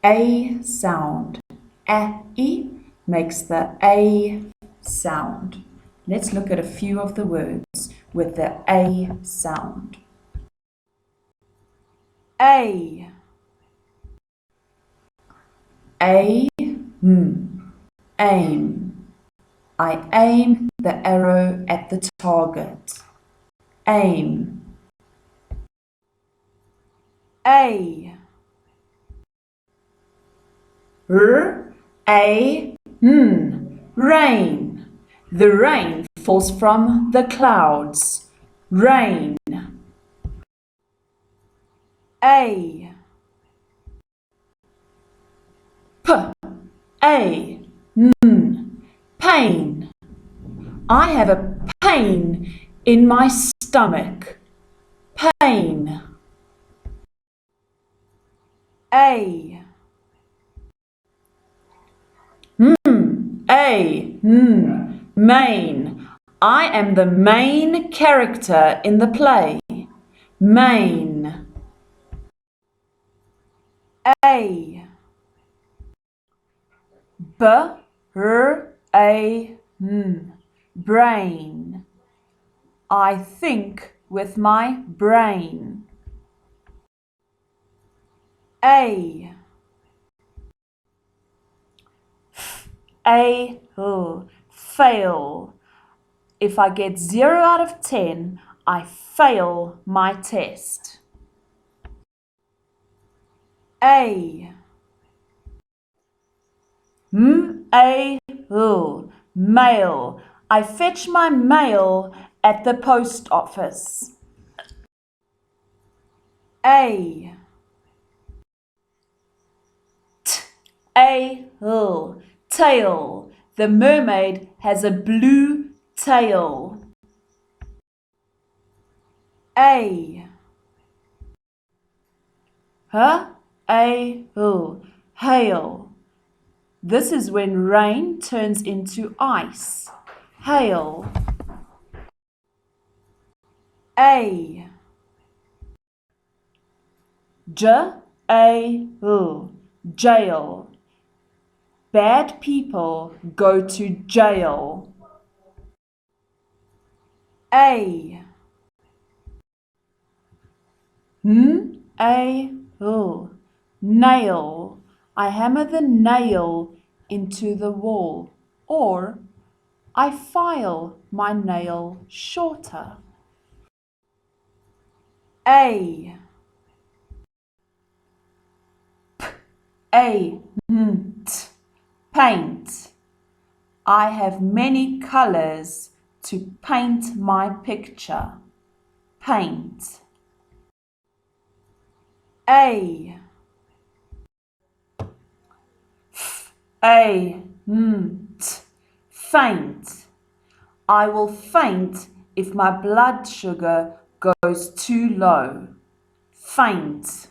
A sound. A-I makes the A sound. Let's look at a few of the words with the A sound. A. Aim. I aim the arrow at the target. Aim. A. Rain. The rain falls from the clouds. Rain. A. Pain. I have a pain in my stomach. Pain. A. Main. I am the main character in the play. Main. A. Brain. I think with my brain. A. Fail. If I get 0 out of 10, I fail my test. A. Mail. I fetch my mail at the post office. A. Tail. The mermaid has a blue tail. A. Hail. This is when rain turns into ice. Hail. A. Jail. Bad people go to jail. A. Nail. I hammer the nail into the wall, or I file my nail shorter. A. Paint. I have many colors to paint my picture. Paint. A. Faint. I will faint if my blood sugar goes too low. Faint.